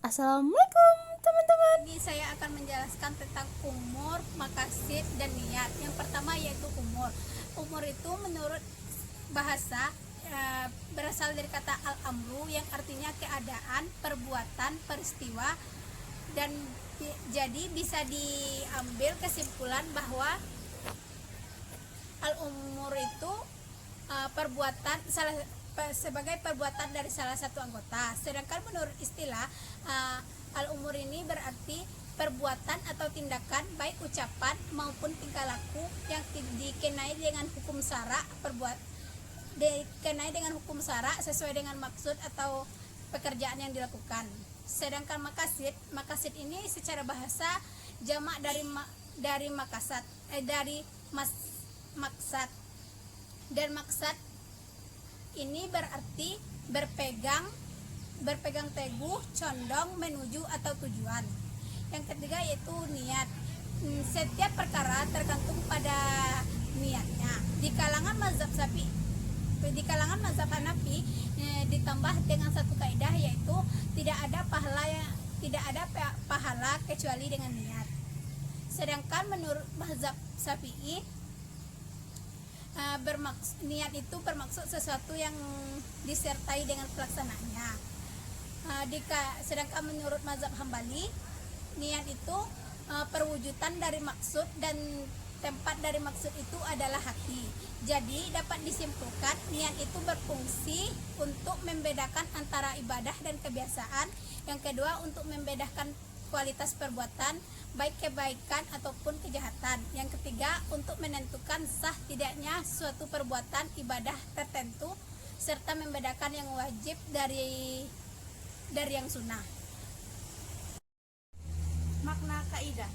Assalamualaikum teman-teman. Ini saya akan menjelaskan tentang umur, maqasid, dan niat. Yang pertama yaitu umur. Umur itu menurut bahasa berasal dari kata al-amru yang artinya keadaan, perbuatan, peristiwa, dan jadi bisa diambil kesimpulan bahwa al-umur itu sebagai perbuatan dari salah satu anggota. Sedangkan menurut istilah al-umur ini berarti perbuatan atau tindakan baik ucapan maupun tingkah laku yang dikenai dengan hukum syara sesuai dengan maksud atau pekerjaan yang dilakukan. Sedangkan maqasid ini secara bahasa jamak dari maksad dan maksad ini berarti berpegang teguh, condong menuju atau tujuan. Yang ketiga yaitu niat. Setiap perkara tergantung pada niatnya. Di kalangan mazhab Hanafi ditambah dengan satu kaidah yaitu tidak ada pahala kecuali dengan niat. Sedangkan menurut mazhab Syafi'i niat itu bermaksud sesuatu yang disertai dengan pelaksanaannya. Sedangkan menurut mazhab Hambali niat itu perwujudan dari maksud dan tempat dari maksud itu adalah hati. Jadi dapat disimpulkan niat itu berfungsi untuk membedakan antara ibadah dan kebiasaan. Yang kedua untuk membedakan kualitas perbuatan baik kebaikan ataupun kejahatan. Yang ketiga untuk menentukan sah tidaknya suatu perbuatan ibadah tertentu serta membedakan yang wajib dari yang sunnah. Makna kaidah.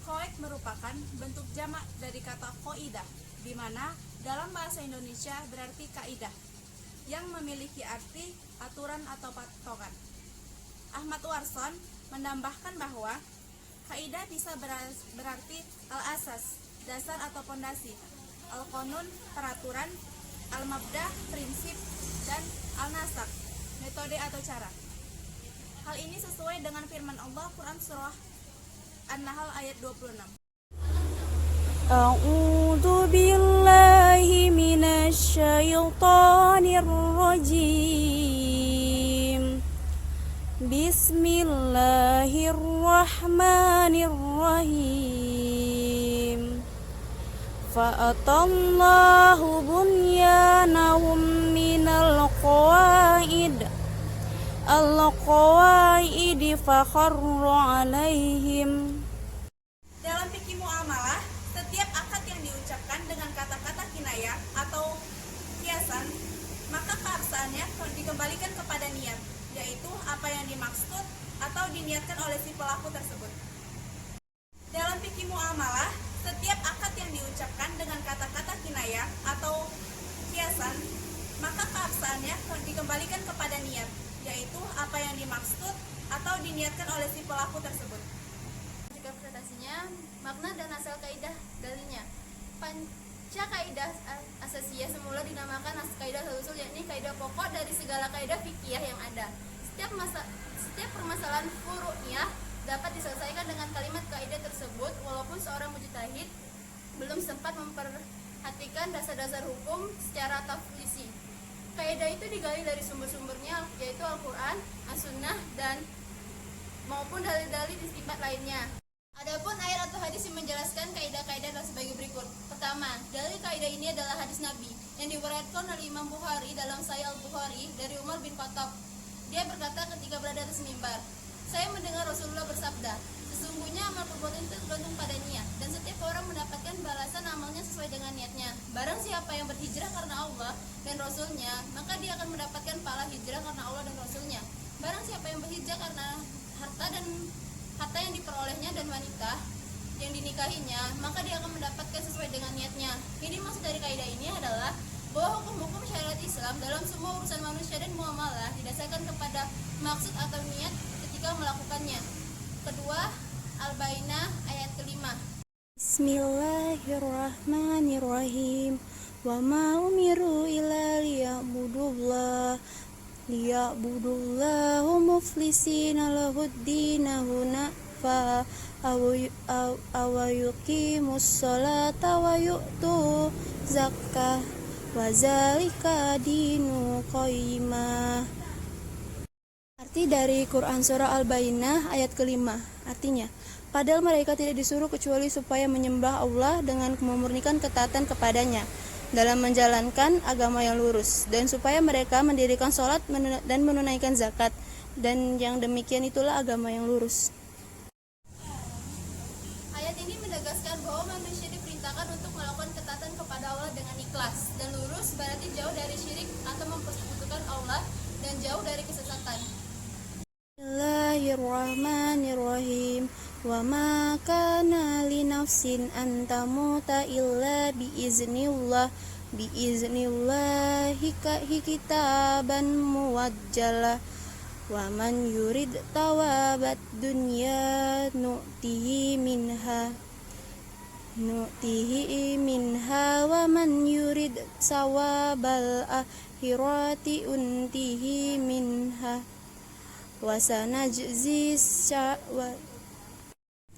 Qaid merupakan bentuk jamak dari kata qaidah, di mana dalam bahasa Indonesia berarti kaidah yang memiliki arti aturan atau patokan. Ahmad Warson menambahkan bahwa kaidah bisa berarti al-asas, dasar atau pondasi, al-qanun, peraturan, al-mabda, prinsip, dan al-nasab, metode atau cara. Hal ini sesuai dengan firman Allah Quran Surah An-Nahl ayat 26. A'udzu billahi minasyaitonir rajim. Bismillahirrahmanirrahim. Fa'atallahu bunyanahum minal qawaid fakharra alaihim. Dalam fikih muamalah, setiap akad yang diucapkan dengan kata-kata kinayah atau kiasan, maka keabsahannya dikembalikan kepada niat, yaitu apa yang dimaksud atau diniatkan oleh si pelaku tersebut. Dalam fikih muamalah, setiap akad yang diucapkan dengan kata-kata kinayah atau kiasan, maka keabsahannya dikembalikan kepada niat, yaitu apa yang dimaksud atau diniatkan oleh si pelaku tersebut. Interpretasinya, makna dan asal kaidah dalilnya. Panca kaidah asasiyah semula dinamakan kaidah usul, yakni kaidah pokok dari segala kaidah fikih yang ada. Setiap permasalahan furu'iyah dapat diselesaikan dengan kalimat kaidah tersebut walaupun seorang mujtahid belum sempat memperhatikan dasar-dasar hukum secara tafsili. Kaidah itu digali dari sumber-sumbernya, yaitu Al-Quran, As-Sunnah, dan maupun dalil-dalil istinbat lainnya. Adapun ayat atau hadis yang menjelaskan kaidah-kaidah adalah sebagai berikut. Pertama, dalil kaidah ini adalah hadis Nabi yang diriwayatkan oleh Imam Bukhari dalam Sahih Al-Bukhari dari Umar bin Khattab. Dia berkata ketika berada atas mimbar, saya mendengar Rasulullah bersabda, sesungguhnya amal perbuatan itu tergantung pada niat, dan setiap orang mendapatkan balasan amalnya sesuai dengan niatnya. Barang siapa yang berhijrah karena Allah dan Rasulnya, maka dia akan mendapatkan pahala hijrah karena Allah dan Rasulnya. Barang siapa yang berhijrah karena harta yang diperolehnya dan wanita yang dinikahinya, maka dia akan mendapatkan sesuai dengan niatnya. Jadi maksud dari kaidah ini adalah bahwa hukum-hukum syariat Islam dalam semua urusan manusia dan muamalah didasarkan kepada maksud atau niat ketika melakukannya. Kedua, Al-Bainah ayat kelima. Bismillahirrahmanirrahim. Wa ma umiru illa liya'budullah liya'budullaha muflisina lahuddina hunafa aw yuqimus sholata wa yu'tu zakah wa zalika dinu qayyimah. Arti dari Quran Surah Al-Bayyinah ayat kelima, artinya, padahal mereka tidak disuruh kecuali supaya menyembah Allah dengan memurnikan ketaatan kepadanya dalam menjalankan agama yang lurus, dan supaya mereka mendirikan sholat dan menunaikan zakat, dan yang demikian itulah agama yang lurus. Ayat ini menegaskan bahwa manusia diperintahkan untuk melakukan ketaatan kepada Allah dengan ikhlas dan lurus, berarti jauh dari syirik atau mempersekutukan Allah dan jauh dari kesesatan. Bismillahirrahmanirrahim. Wa ma kana li nafsin an tamuta illa biiznillahi kitaban muwajjala wa man yurid tawabat dunya nu'tihi minha wa man yurid sawabal akhirati untihi minha wasanajzi sya'wa.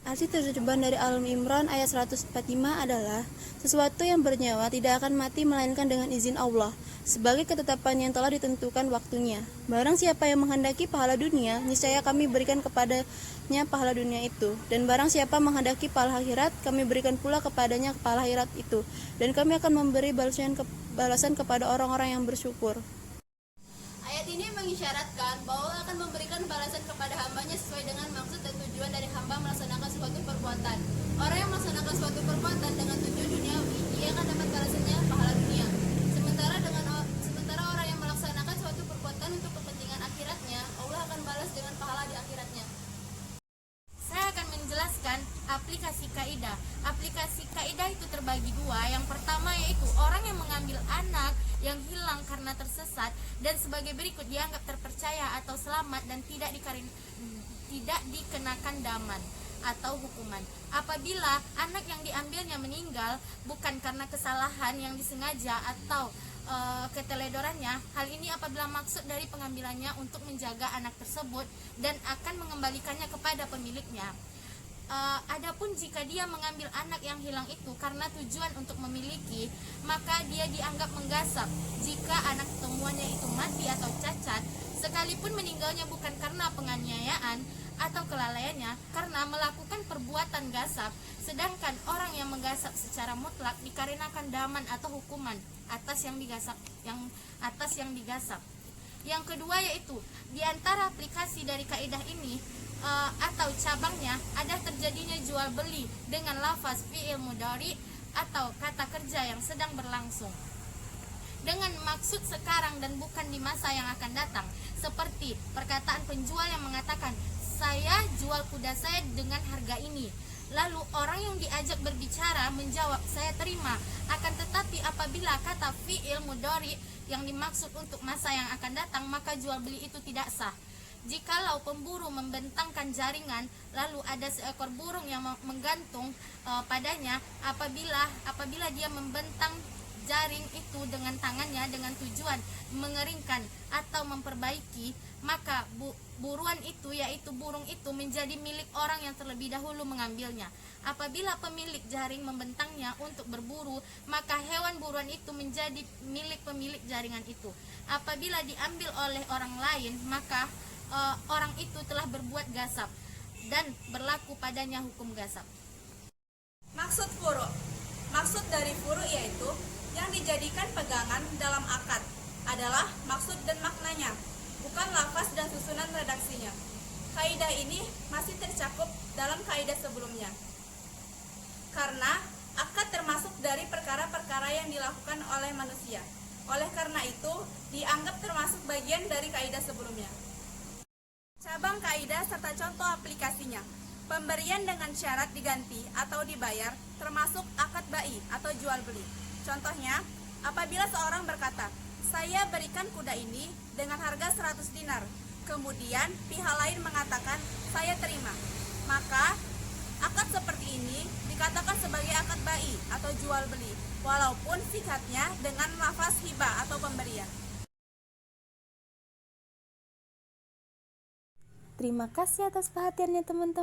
Arti terjemahan dari Al-Imran ayat 145 adalah, sesuatu yang bernyawa tidak akan mati melainkan dengan izin Allah, sebagai ketetapan yang telah ditentukan waktunya. Barang siapa yang menghendaki pahala dunia, niscaya kami berikan kepadanya pahala dunia itu, dan barang siapa menghendaki pahala akhirat, kami berikan pula kepadanya pahala akhirat itu, dan kami akan memberi balasan kepada orang-orang yang bersyukur. Ayat ini mengisyaratkan bahwa Allah akan memberikan balasan kepada hambanya sesuai dengan maksud dan tujuan dari hamba melaksanakan suatu perbuatan. Orang yang melaksanakan suatu perbuatan dengan tujuan duniawi, ia akan dapat balasannya pahala dunia. Sementara orang yang melaksanakan suatu perbuatan untuk kepentingan akhiratnya, Allah akan balas dengan pahala di akhiratnya. Saya akan menjelaskan aplikasi kaidah. Aplikasi kaidah itu terbagi dua. Yang pertama yaitu orang yang mengambil anak yang hilang karena tersesat dan sebagai berikut dianggap terpercaya atau selamat dan tidak dikenakan daman atau hukuman. Apabila anak yang diambilnya meninggal bukan karena kesalahan yang disengaja atau keteledorannya, hal ini apabila maksud dari pengambilannya untuk menjaga anak tersebut dan akan mengembalikannya kepada pemiliknya. Adapun jika dia mengambil anak yang hilang itu karena tujuan untuk memiliki, maka dia dianggap menggasap. Jika anak temuannya itu mati atau cacat, sekalipun meninggalnya bukan karena penganiayaan atau kelalaiannya, karena melakukan perbuatan gasap, sedangkan orang yang menggasap secara mutlak dikarenakan daman atau hukuman atas yang digasap. Yang kedua yaitu di antara aplikasi dari kaidah ini atau cabangnya ada terjadinya jual beli dengan lafaz fi'il mudhari atau kata kerja yang sedang berlangsung dengan maksud sekarang dan bukan di masa yang akan datang, seperti perkataan penjual yang mengatakan, saya jual kuda saya dengan harga ini, lalu orang yang diajak berbicara menjawab, saya terima. Akan tetapi apabila kata fi'il mudhari yang dimaksud untuk masa yang akan datang, maka jual beli itu tidak sah. Jikalau pemburu membentangkan jaringan, lalu ada seekor burung yang menggantung padanya, apabila dia membentang jaring itu dengan tangannya dengan tujuan mengeringkan atau memperbaiki, maka buruan itu yaitu burung itu menjadi milik orang yang terlebih dahulu mengambilnya. Apabila pemilik jaring membentangnya untuk berburu, maka hewan buruan itu menjadi milik pemilik jaringan itu. Apabila diambil oleh orang lain, maka orang itu telah berbuat gasap dan berlaku padanya hukum gasap. Maksud furu. Maksud dari furu yaitu yang dijadikan pegangan dalam akad adalah maksud dan maknanya, bukan lafaz dan susunan redaksinya. Kaidah ini masih tercakup dalam kaidah sebelumnya. Karena akad termasuk dari perkara-perkara yang dilakukan oleh manusia. Oleh karena itu, dianggap termasuk bagian dari kaidah sebelumnya. Cabang kaidah serta contoh aplikasinya. Pemberian dengan syarat diganti atau dibayar termasuk akad bai atau jual beli. Contohnya, apabila seorang berkata, saya berikan kuda ini dengan harga 100 dinar. Kemudian pihak lain mengatakan, saya terima. Maka akad seperti ini dikatakan sebagai akad bai atau jual beli, walaupun sikatnya dengan lafaz hibah atau pemberian. Terima kasih atas perhatiannya teman-teman.